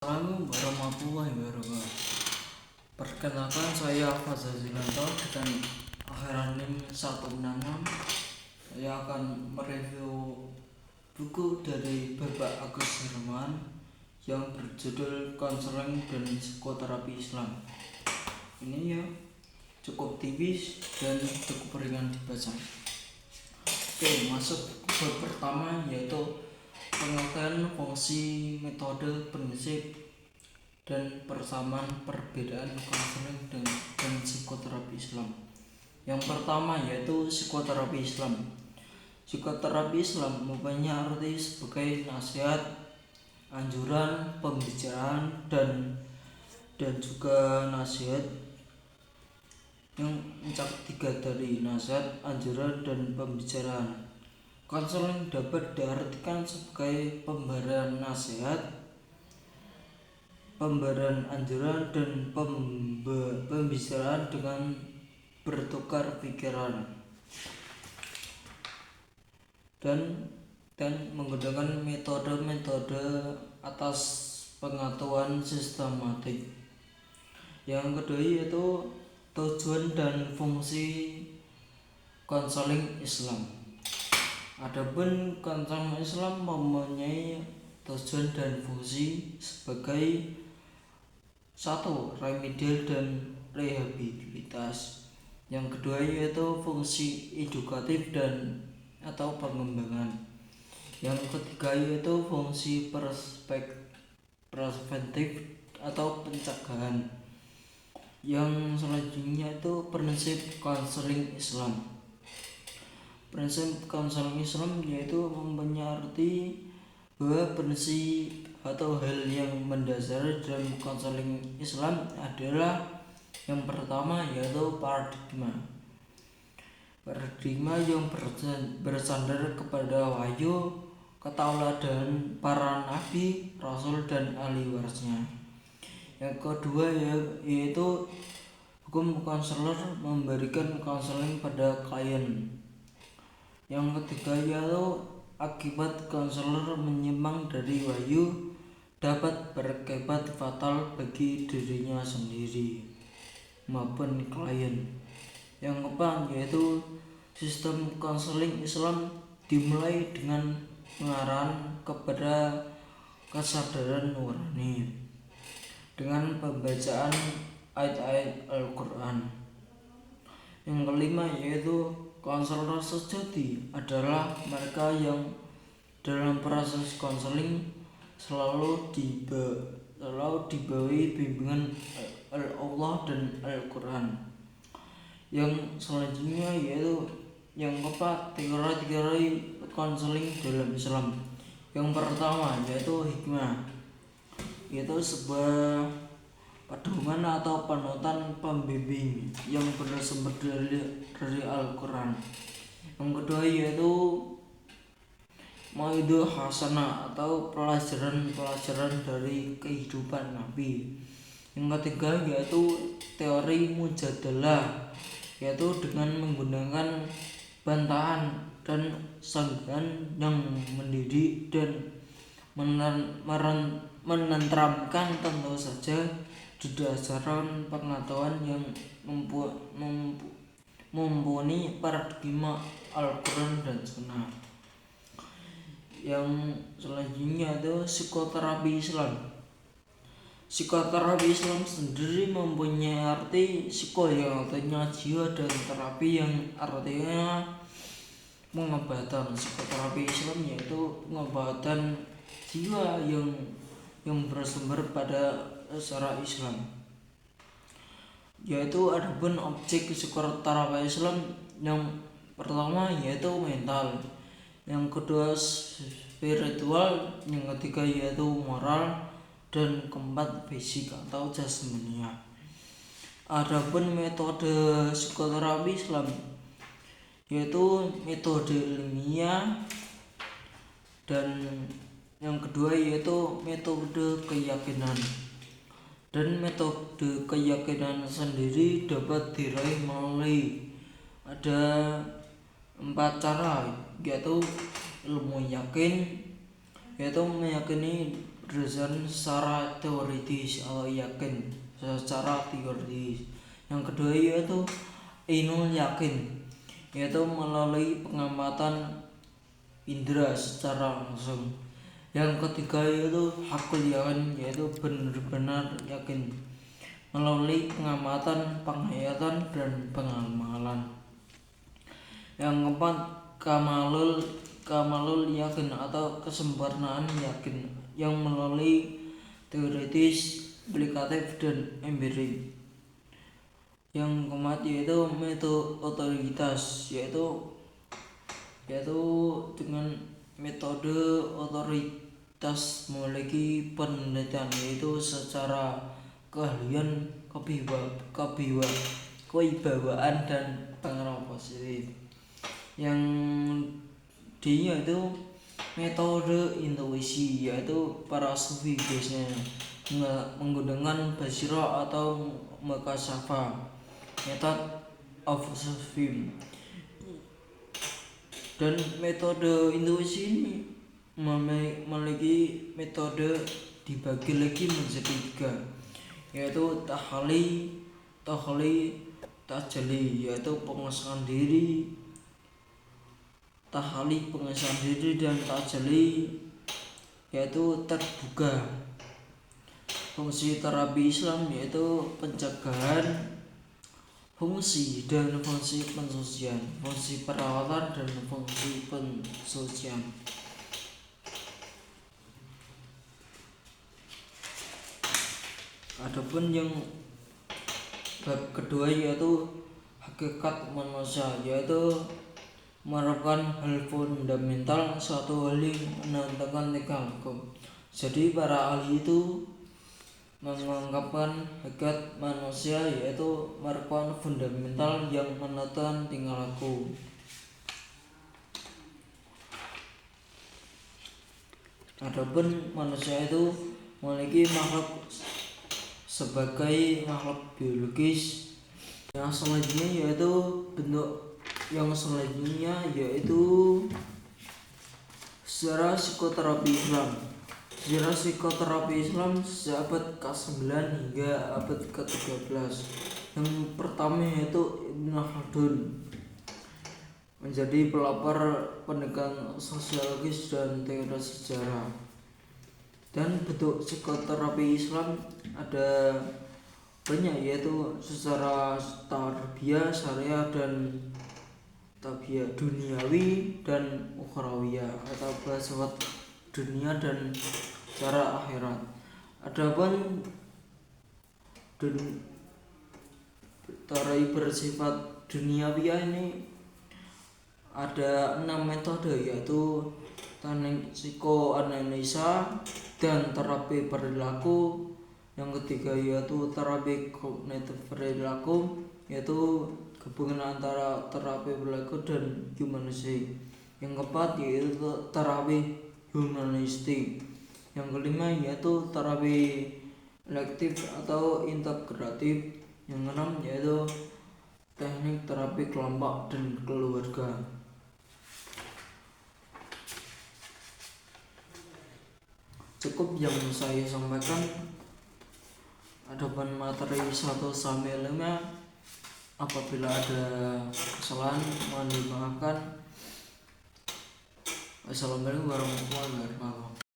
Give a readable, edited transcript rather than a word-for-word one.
Assalamualaikum warahmatullahi wabarakatuh. Perkenalkan, saya Fazal Zinanto dengan akhiran 166. Saya akan mereview buku dari Bapak Agus Herman yang berjudul Konseling dan Psikoterapi Islam. Ini ya cukup tipis dan cukup ringan dibaca. Oke, masuk ke bab pertama, yaitu pengertian fungsi, metode, prinsip, dan persamaan perbedaan konseling dan psikoterapi Islam. Yang pertama yaitu psikoterapi Islam. Psikoterapi Islam mempunyai arti sebagai nasihat, anjuran, pembicaraan, dan juga nasihat yang mencakup tiga dari nasihat, anjuran, dan pembicaraan. Konseling dapat diartikan sebagai pemberian nasihat, pemberian anjuran, dan pembicaraan dengan bertukar pikiran dan menggunakan metode-metode atas pengetahuan sistematik. Yang kedua yaitu tujuan dan fungsi konseling Islam. Adapun konseling Islam mempunyai tujuan dan fungsi sebagai 1. Remedial dan rehabilitas. Yang kedua yaitu fungsi edukatif dan atau pengembangan. Yang ketiga yaitu fungsi preventif atau pencegahan. Yang selanjutnya itu prinsip konseling Islam. Prinsip konseling Islam yaitu mempunyai arti bahwa prinsip atau hal yang mendasar dalam konseling Islam adalah yang pertama yaitu paradigma yang bersandar kepada wahyu, ketauladan para nabi, rasul, dan ahli warisnya. Yang kedua yaitu hukum konselor memberikan konseling pada klien. Yang ketiga yaitu akibat konselor menyimpang dari wahyu dapat berakibat fatal bagi dirinya sendiri maupun klien. Yang keempat yaitu sistem konseling Islam dimulai dengan pengarahan kepada kesadaran nurani dengan pembacaan ayat-ayat Al-Quran. Yang kelima yaitu konselor sejati adalah mereka yang dalam proses konseling selalu dibawahi bimbingan Allah dan Al-Quran. Yang selanjutnya yaitu yang keempat, teori konseling dalam Islam. Yang pertama yaitu hikmah, yaitu sebuah pedoman atau panutan pembimbing yang bersumber dari Al-Quran. Yang kedua yaitu mauidhah hasanah atau pelajaran dari kehidupan Nabi. Yang ketiga yaitu teori mujadalah, yaitu dengan menggunakan bantahan dan sanggahan yang mendidik dan menenteramkan, tentu saja didasarkan pengetahuan yang mumpuni paradigma Al-Quran dan Sunnah. Yang selanjutnya itu psikoterapi Islam. Psikoterapi Islam sendiri mempunyai arti psiko yang artinya jiwa dan terapi yang artinya pengobatan. Psikoterapi Islam yaitu pengobatan jiwa yang bersumber pada secara Islam. Yaitu adapun objek psikoterapi Islam yang pertama yaitu mental, yang kedua spiritual, yang ketiga yaitu moral, dan keempat fisik atau jasmania. Adapun metode psikoterapi Islam yaitu metode ilmiah, dan yang kedua yaitu metode keyakinan. Dan metode keyakinan sendiri dapat diraih melalui ada 4 cara, yaitu ilmu yakin, yaitu meyakini berdasarkan secara teoritis atau yakin secara teoritis. Yang kedua yaitu ilmu yakin, yaitu melalui pengamatan indera secara langsung. Yang ketiga yaitu hakul yakin, yaitu benar-benar yakin melalui pengamatan, penghayatan, dan pengamalan. Yang keempat kamalul yakin atau kesempurnaan yakin yang melalui teoritis, aplikatif, dan empirik. Yang keempat yaitu metode otoritas, yaitu dengan metode otoritas memiliki penelitian, yaitu secara keahlian, kewibawaan, dan pengaruh positif. Yang D yaitu metode intuisi, yaitu para sufi biasanya menggunakan basirah atau mukasyafah, method of Sufism. Dan metode intuisi ini memiliki metode dibagi lagi menjadi 3, yaitu tahalli, tajalli, yaitu pengesahan diri, tahalli pengesahan diri, dan tajalli yaitu terbuka. Fungsi terapi Islam yaitu pencegahan, fungsi dan fungsi pensucian, fungsi perawatan, dan fungsi pensucian. Adapun yang bab kedua yaitu hakikat manusia, yaitu merupakan hal fundamental, suatu hal yang menentukan tingkah laku. Jadi para ahli itu mengungkapkan hakikat manusia yaitu merupakan fundamental yang menentukan tingkah laku. Adapun manusia itu memiliki makhluk sebagai makhluk biologis. Yang selanjutnya yaitu bentuk yang selanjutnya yaitu sejarah psikoterapi Islam. Sejarah psikoterapi Islam sejak abad ke-9 hingga abad ke-13. Yang pertama yaitu Ibnu Khaldun, menjadi pelopor pendekatan sosiologis dan teori sejarah. Dan bentuk psikoterapi Islam ada banyak, yaitu secara tarbiyah, syariah, dan tabiyah, duniawi dan ukhrawiyah, atau bersifat dunia dan cara akhirat. Adapun teori bersifat duniawi ini ada 6 metode, yaitu teknik psikoanalisa dan terapi perilaku. Yang ketiga yaitu terapi kognitif perilaku, yaitu gabungan antara terapi perilaku dan humanistik. Yang keempat yaitu terapi humanistik. Yang kelima yaitu terapi elektif atau integratif. Yang keenam yaitu teknik terapi kelompok dan keluarga. Cukup yang saya sampaikan. Adapun materi 1-5, apabila ada kesalahan mohon dimaafkan. Wassalamualaikum warahmatullahi wabarakatuh.